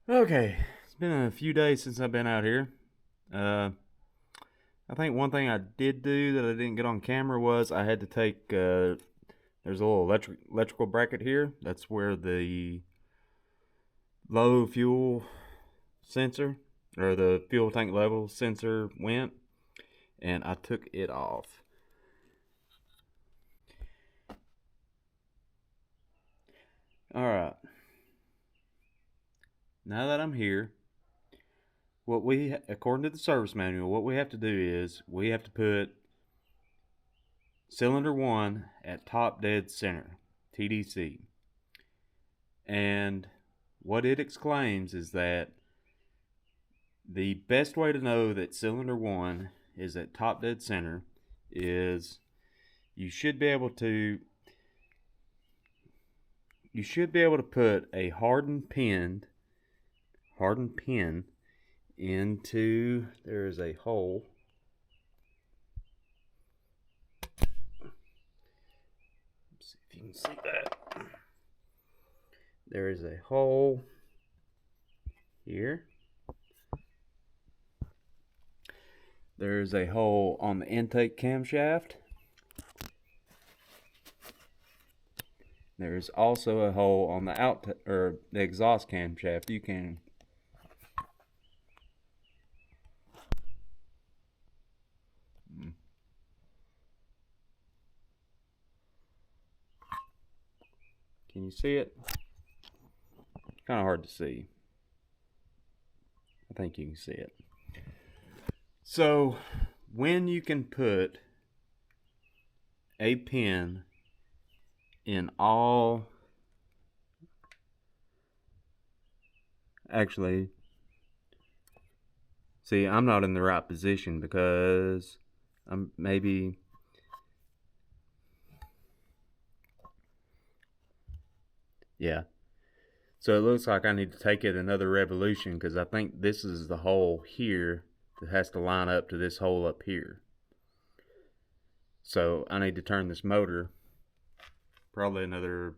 Okay, it's been a few days since I've been out here. Uh, I think one thing I did do that I didn't get on camera was I had to take. There's a little electrical bracket here. That's where the low fuel sensor or the fuel tank level sensor went, and I took it off. All right, now that I'm here, according to the service manual, what we have to do is we have to put cylinder 1 at top dead center, TDC. And what it exclaims is that the best way to know that cylinder 1 is at top dead center is you should be able to put a hardened pin into, there is a hole. Let's see if you can see that. There is a hole here. There's a hole on the intake camshaft. There's also a hole on the exhaust camshaft. You can you see it? Kind of hard to see. I think you can see it. So when you can put a pin in all, actually, see, I'm not in the right position because I'm maybe, yeah. So it looks like I need to take it another revolution because I think this is the hole here that has to line up to this hole up here. So I need to turn this motor probably another,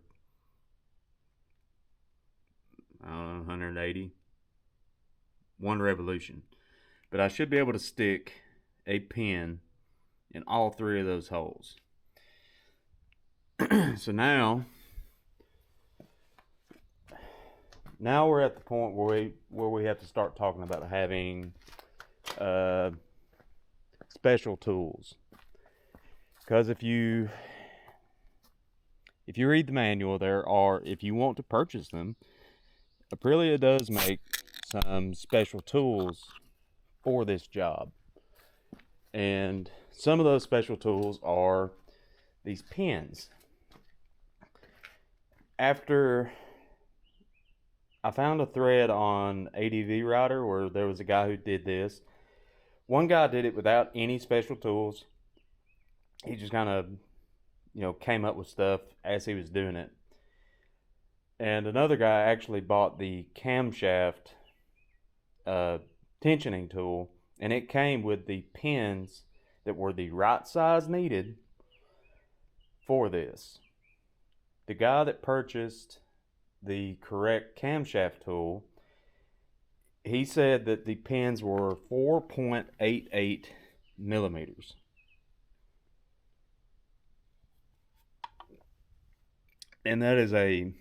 I don't know, 180, one revolution. But I should be able to stick a pin in all three of those holes. So now we're at the point where we have to start talking about having special tools. Because if you read the manual, if you want to purchase them, Aprilia does make some special tools for this job. And some of those special tools are these pins. After I found a thread on ADV Router where there was a guy who did this. One guy did it without any special tools. He just kind of, came up with stuff as he was doing it. And another guy actually bought the camshaft tensioning tool, and it came with the pins that were the right size needed for this. The guy that purchased the correct camshaft tool, he said that the pins were 4.88 millimeters. And that is you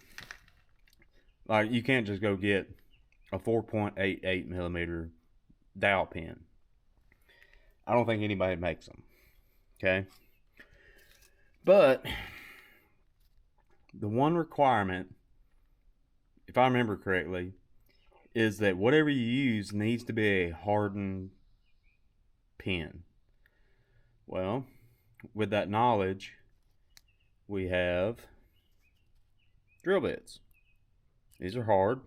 can't just go get a 4.88 millimeter dowel pin. I don't think anybody makes them. Okay. But the one requirement, if I remember correctly, is that whatever you use needs to be a hardened pin. Well, with that knowledge, we have drill bits. These are hard.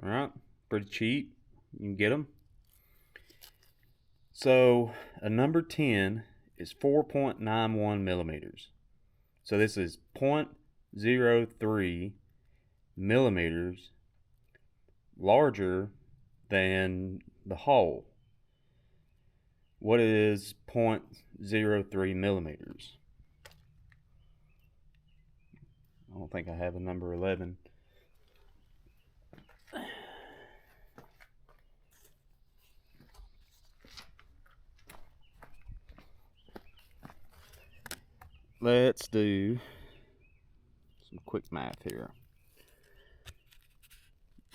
All right, pretty cheap. You can get them. So a number 10 is 4.91 millimeters. So this is 0.03 millimeters larger than the hole. What is 0.03 millimeters? I don't think I have a number 11. let's do some quick math here.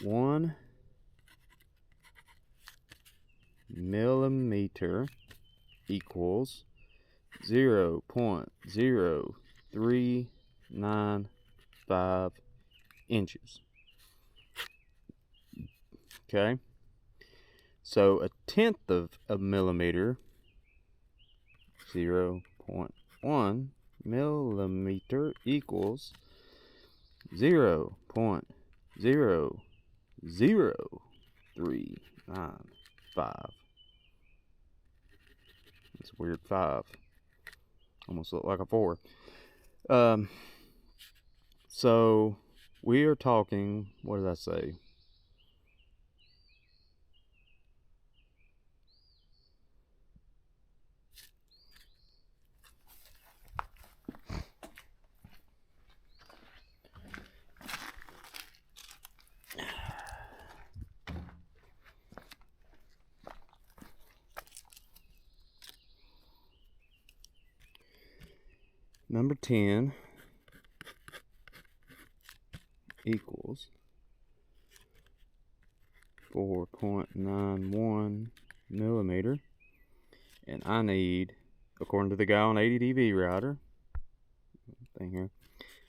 1 millimeter equals 0.0395 inches. Okay, so a tenth of a millimeter, 0.1 millimeter equals 0.00395. It's a weird 5. Almost look like a 4. So we are talking, what did I say? Number 10 equals 4.91 millimeter, and I need, according to the guy on 80dV router thing here,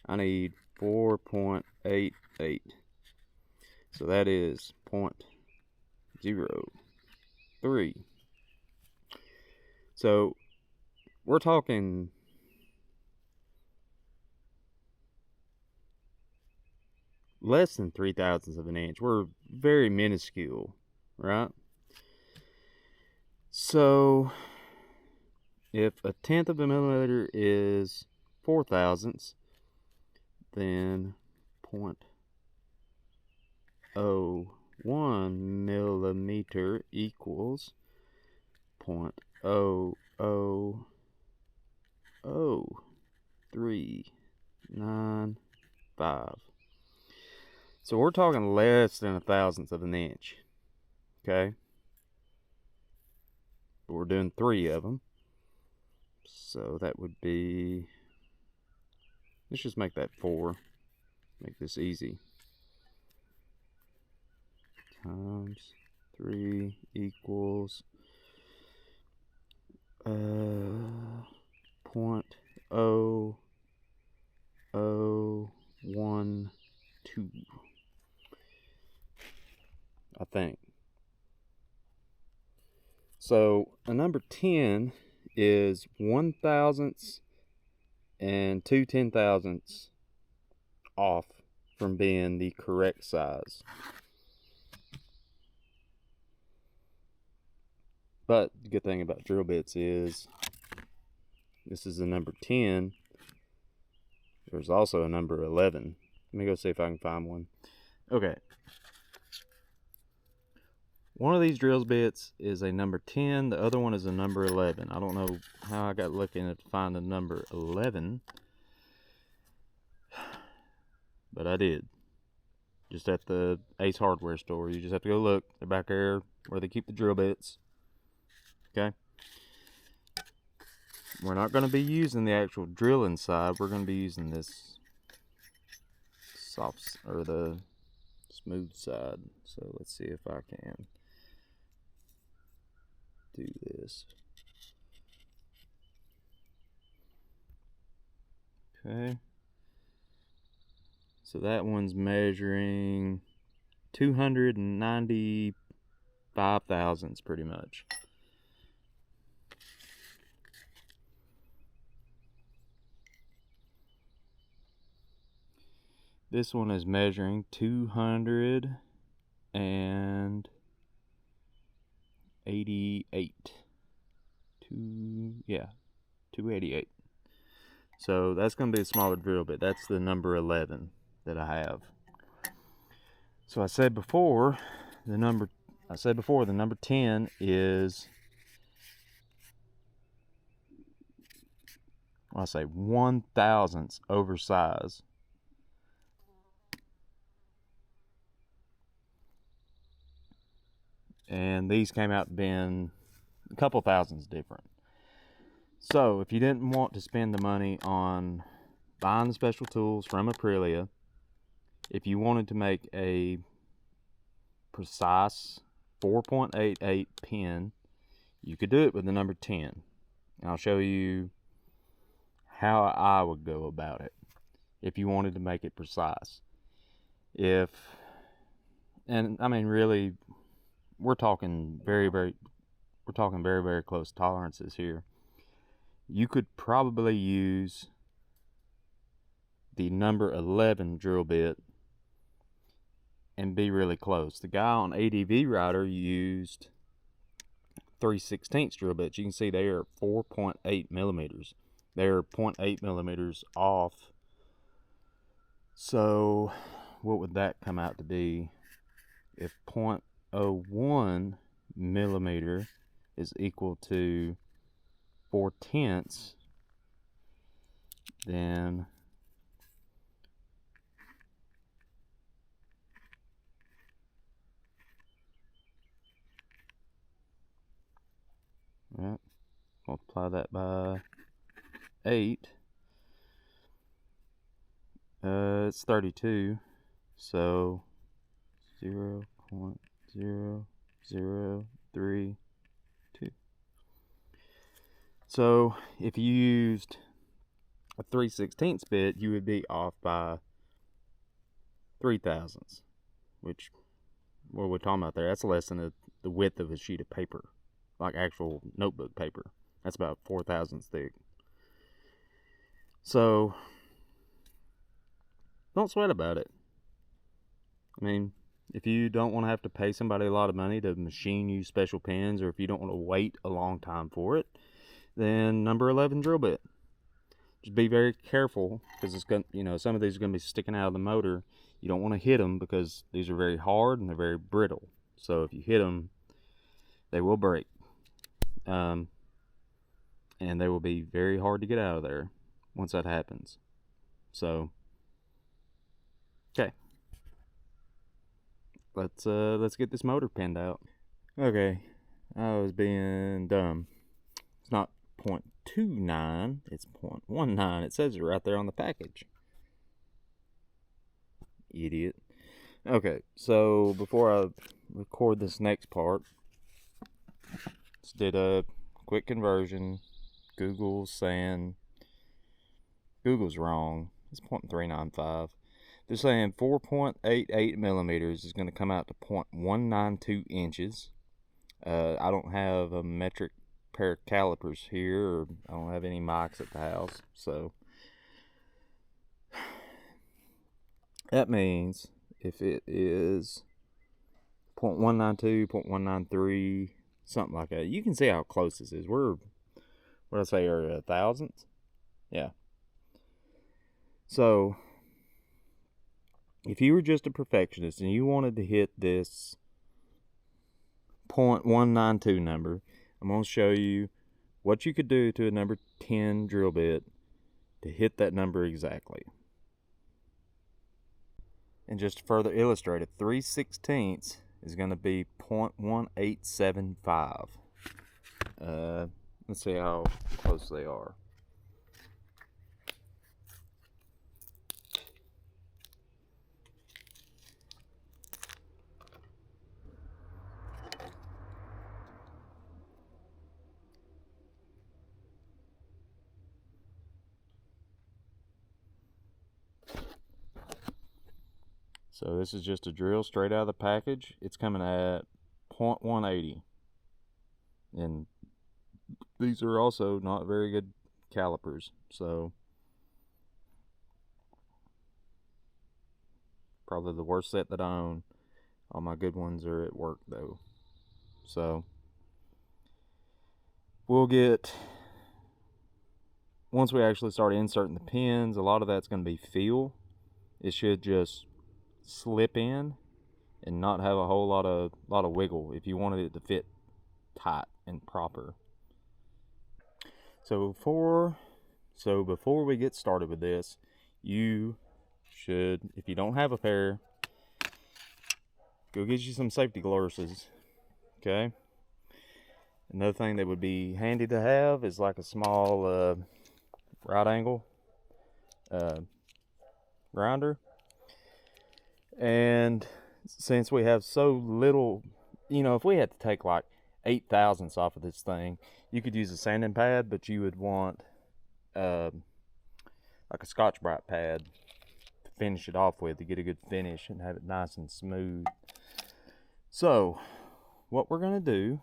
I need 4.88. So that is 0.03. So we're talking less than 0.03 of an inch. We're very minuscule, right? So if a tenth of a millimeter is 4 thousandths, then 0.01 millimeter equals 0.00395. So we're talking less than 1,000th of an inch. Okay, but we're doing 3 of them, so that would be, let's just make that 4, make this easy, times 3 equals 0.0012, I think. So a number 10 is 1,000ths and 2 10,000ths off from being the correct size. But the good thing about drill bits is this is the number 10. There's also a number 11. Let me go see if I can find one. Okay. One of these drill bits is a number 10. The other one is a number 11. I don't know how I got looking to find the number 11, but I did. Just at the Ace Hardware store. You just have to go look. They're back there where they keep the drill bits. Okay. We're not going to be using the actual drill inside. We're going to be using this soft, or the smooth side. So let's see if I can do this. Okay. So that one's measuring 295 thousandths pretty much. This one is measuring 288. 288. So that's going to be a smaller drill bit. That's the number 11 that I have. So I said before the number 10 is, well, I say 1,000ths oversized. And these came out being a couple thousandths different. So if you didn't want to spend the money on buying the special tools from Aprilia, if you wanted to make a precise 4.88 pin, you could do it with the number 10. And I'll show you how I would go about it if you wanted to make it precise. And I mean, really, we're talking very close tolerances here. You could probably use the number 11 drill bit and be really close. The guy on ADV Rider used 3/16 drill bits. You can see they are 4.8 millimeters. They're 0.8 millimeters off. So what would that come out to be? If 0.01 millimeter is equal to 4/10, then multiply that by 8. It's 32. So 0.0032. So if you used a 3/16 bit, you would be off by 3 thousandths, which, what we're talking about there, that's less than the width of a sheet of paper, like actual notebook paper. That's about 4 thousandths thick. So don't sweat about it. I mean, if you don't want to have to pay somebody a lot of money to machine you special pins, or if you don't want to wait a long time for it, then number 11 drill bit. Just be very careful, because it's going, some of these are going to be sticking out of the motor. You don't want to hit them because these are very hard and they're very brittle. So if you hit them, they will break, and they will be very hard to get out of there once that happens. So okay, let's get this motor pinned out. Okay, I was being dumb. It's not 0.29, it's 0.19. It says it right there on the package. Idiot. Okay, so before I record this next part, just did a quick conversion. Google's saying Google's wrong. It's 0.395. They're saying 4.88 millimeters is going to come out to 0.192 inches. I don't have a metric pair of calipers here, or I don't have any mics at the house, so that means if it is 0.192, 0.193, something like that, you can see how close this is. We're, what did I say, are a thousandth? Yeah. So if you were just a perfectionist and you wanted to hit this 0.192 number, I'm going to show you what you could do to a number 10 drill bit to hit that number exactly. And just to further illustrate it, 3/16 is going to be 0.1875. Let's see how close they are. So this is just a drill straight out of the package. It's coming at 0.180. And these are also not very good calipers. So probably the worst set that I own. All my good ones are at work though. So we'll get, once we actually start inserting the pins, a lot of that's going to be feel. It should just slip in and not have a whole lot of wiggle if you wanted it to fit tight and proper. So before we get started with this, you should, if you don't have a pair, go get you some safety glasses. Okay, Another thing that would be handy to have is like a small right angle grinder. And since we have so little, if we had to take like 8 thousandths off of this thing, you could use a sanding pad, but you would want like a Scotch-Brite pad to finish it off with to get a good finish and have it nice and smooth. So what we're gonna do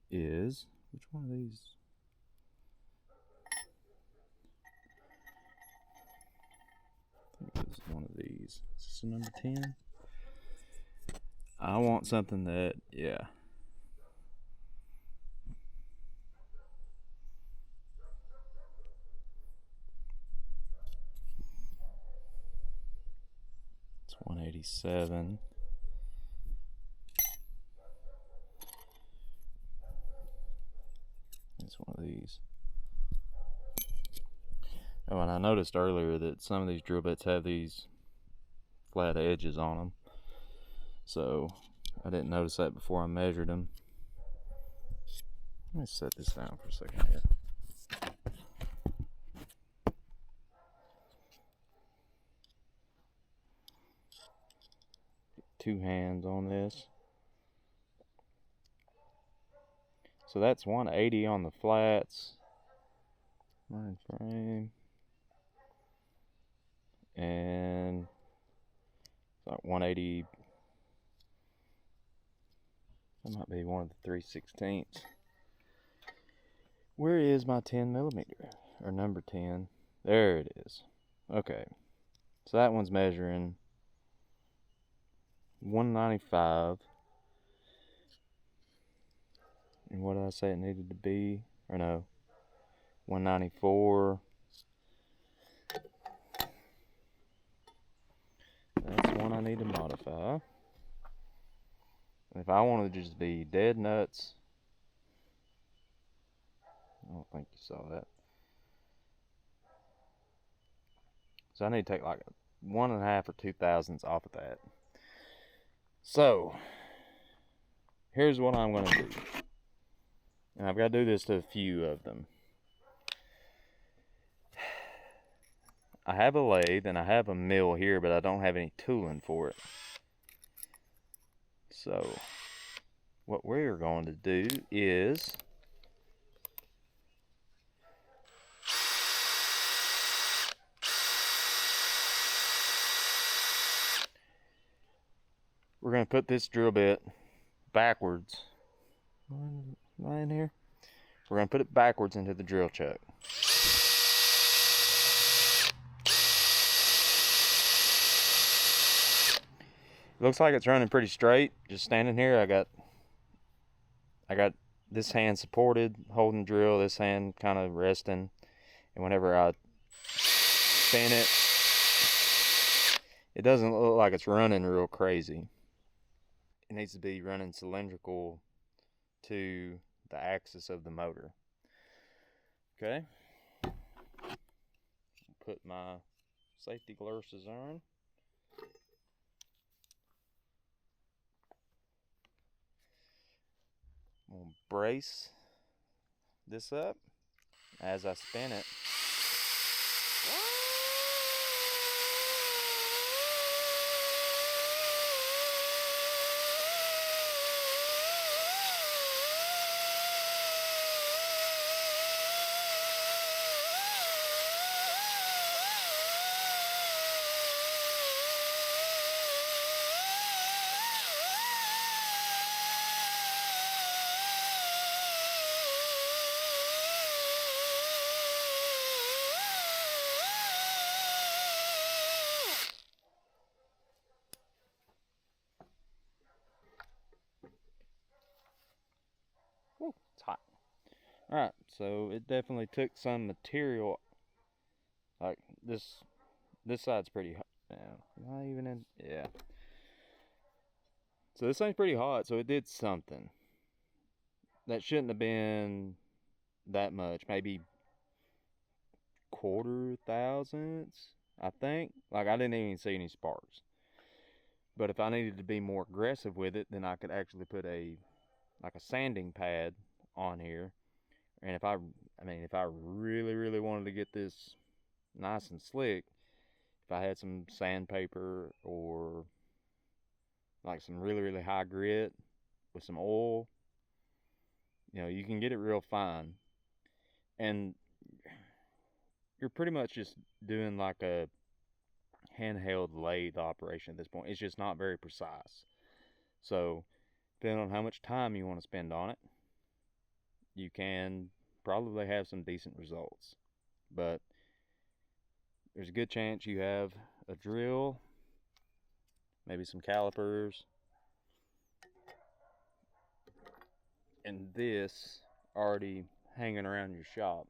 is, which one of these? I think this is one of these. Is this a number 10? I want something that, yeah. It's 187. It's one of these. Oh, and I noticed earlier that some of these drill bits have these flat edges on them. So I didn't notice that before I measured them. Let me set this down for a second here. Two hands on this. So that's 180 on the flats. Line frame. And it's like 180. That might be one of the 3/16. Where is my 10 millimeter? Or number 10? There it is. Okay. So that one's measuring 195. And what did I say it needed to be? Or no, 194. That's one I need to modify. And if I wanted to just be dead nuts, I don't think you saw that. So I need to take like 1.5 or 2 thousandths off of that. So here's what I'm going to do. And I've got to do this to a few of them. I have a lathe and I have a mill here, but I don't have any tooling for it. So what we're going to do is we're going to put this drill bit backwards. Am I in here? We're going to put it backwards into the drill chuck. Looks like it's running pretty straight. Just standing here, I got this hand supported, holding drill, this hand kind of resting, and whenever I spin it, it doesn't look like it's running real crazy. It needs to be running cylindrical to the axis of the motor. Okay. Put my safety glasses on. I'm going to brace this up as I spin it. Woo, it's hot. Alright, so it definitely took some material. Like this side's pretty hot. Yeah, not even in, yeah. So this thing's pretty hot, so it did something. That shouldn't have been that much, maybe 1/4 thousandths, I think. Like I didn't even see any sparks. But if I needed to be more aggressive with it, then I could actually put a like a sanding pad on here, and if I mean, if I really wanted to get this nice and slick, if I had some sandpaper or like some really high grit with some oil, you can get it real fine. And you're pretty much just doing like a handheld lathe operation at this point. It's just not very precise. So, depending on how much time you want to spend on it, you can probably have some decent results. But there's a good chance you have a drill, maybe some calipers, and this already hanging around your shop.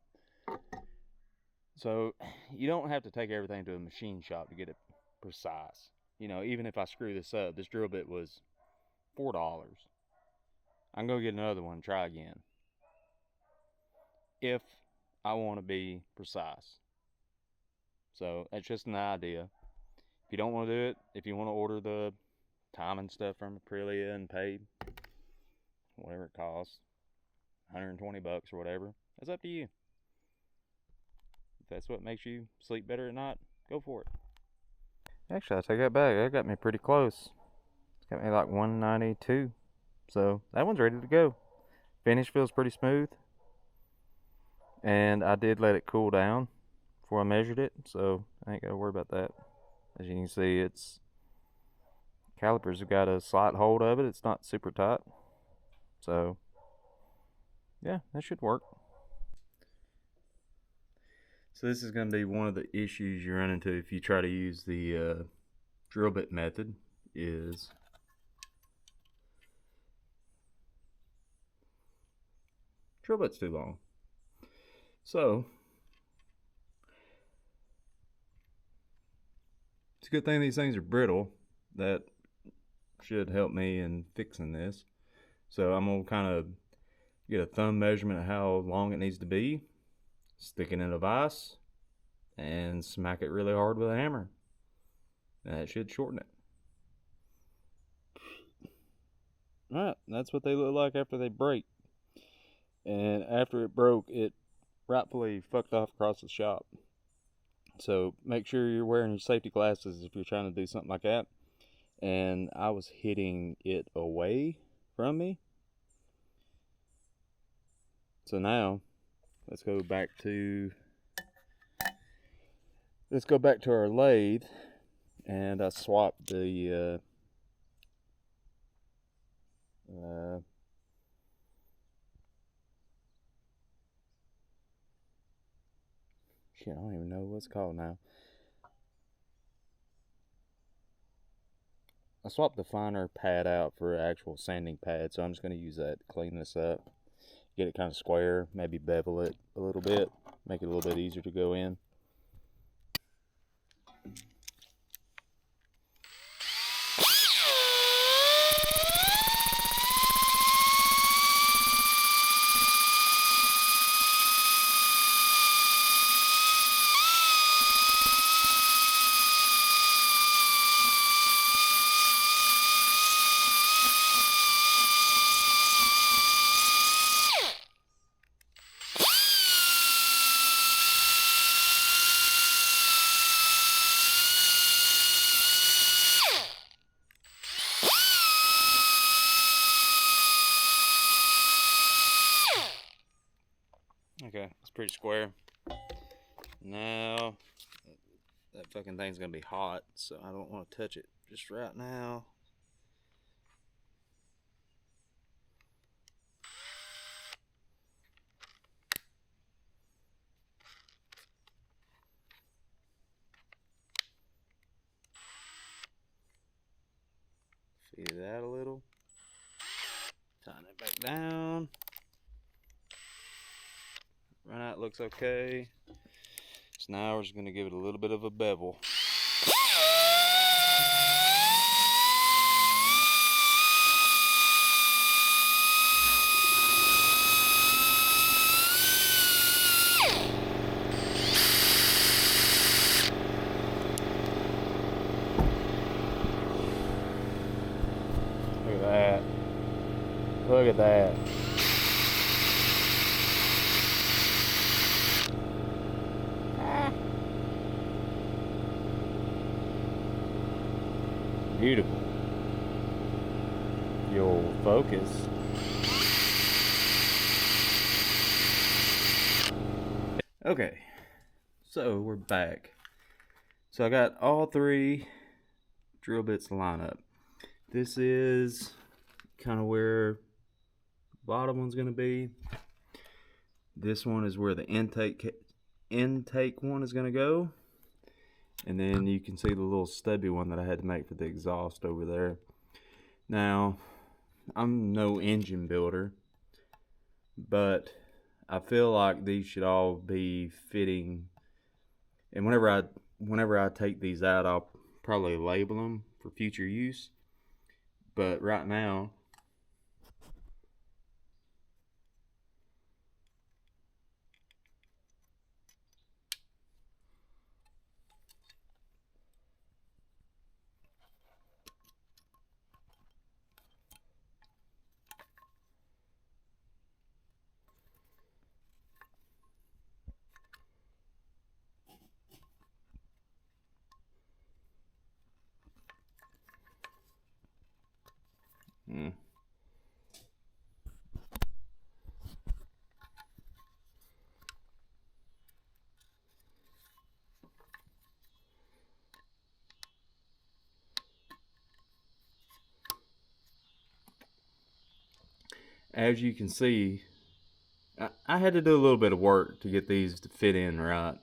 So you don't have to take everything to a machine shop to get it precise. Even if I screw this up, this drill bit was $4. I'm going to get another one and try again if I want to be precise. So that's just an idea. If you don't want to do it, if you want to order the timing stuff from Aprilia and pay whatever it costs, $120 or whatever, that's up to you. If that's what makes you sleep better at night, go for it. Actually, I take that back. That got me pretty close. It's got me like 192. So that one's ready to go. Finish feels pretty smooth. And I did let it cool down before I measured it, so I ain't got to worry about that. As you can see, its calipers have got a slight hold of it. It's not super tight. So, yeah, that should work. So this is going to be one of the issues you run into if you try to use the drill bit method is drill bit's too long. So it's a good thing these things are brittle. That should help me in fixing this. So I'm going to kind of get a thumb measurement of how long it needs to be, stick it in a vise, and smack it really hard with a hammer. And that should shorten it. Alright, that's what they look like after they break. And after it broke, it rightfully fucked off across the shop. So make sure you're wearing your safety glasses if you're trying to do something like that. And I was hitting it away from me. So now let's go back to our lathe, and I swapped the shit, I don't even know what it's called now. I swapped the finer pad out for an actual sanding pad, so I'm just going to use that to clean this up. Get it kind of square, maybe bevel it a little bit, make it a little bit easier to go in. Okay, it's pretty square. Now, that fucking thing's gonna be hot, so I don't want to touch it just right now. Feed it out a little. Tighten it back down. Right now it looks okay. So now we're just going to give it a little bit of a bevel. Look at that. Look at that. Beautiful. You'll focus. Okay, so we're back. So I got all 3 drill bits to line up. This is kind of where the bottom one's going to be. This one is where the intake one is going to go. And then you can see the little stubby one that I had to make for the exhaust over there. Now, I'm no engine builder, but I feel like these should all be fitting. And whenever I take these out, I'll probably label them for future use. But right now, as you can see, I had to do a little bit of work to get these to fit in right.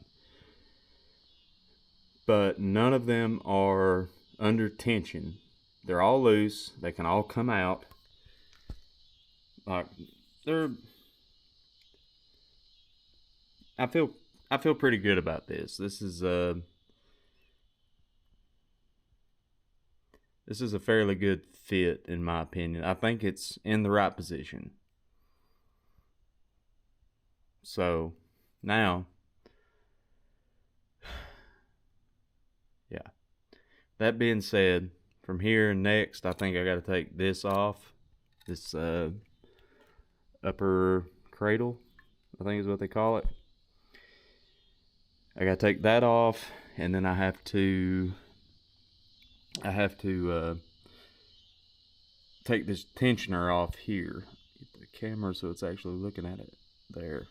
But none of them are under tension. They're all loose. They can all come out. Like I feel pretty good about this. This is a fairly good fit in my opinion. I think it's in the right position. So now, yeah. That being said, from here next, I think I got to take this off. This upper cradle, I think is what they call it. I got to take that off, and then I have to take this tensioner off here. Get the camera so it's actually looking at it there.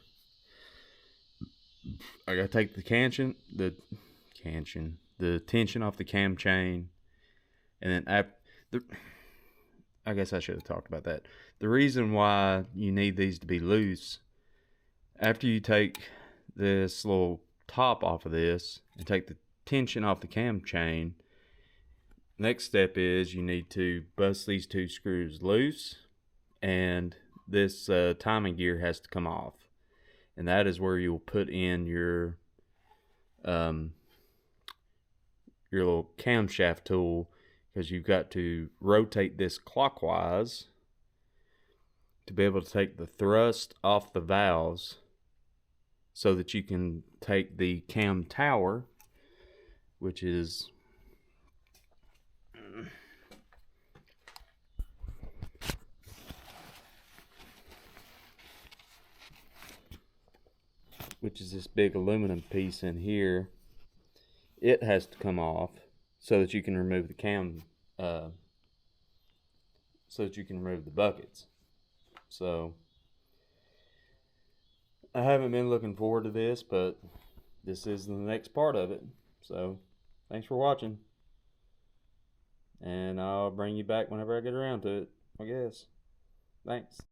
I got to take the tension off the cam chain, and then I guess I should have talked about that. The reason why you need these to be loose, after you take this little top off of this and take the tension off the cam chain, next step is you need to bust these 2 screws loose, and this timing gear has to come off, and that is where you'll put in your little camshaft tool, because you've got to rotate this clockwise to be able to take the thrust off the valves so that you can take the cam tower, which is this big aluminum piece in here. It has to come off so that you can remove the cam, so that you can remove the buckets. So I haven't been looking forward to this, but this is the next part of it. So thanks for watching, and I'll bring you back whenever I get around to it, I guess. Thanks.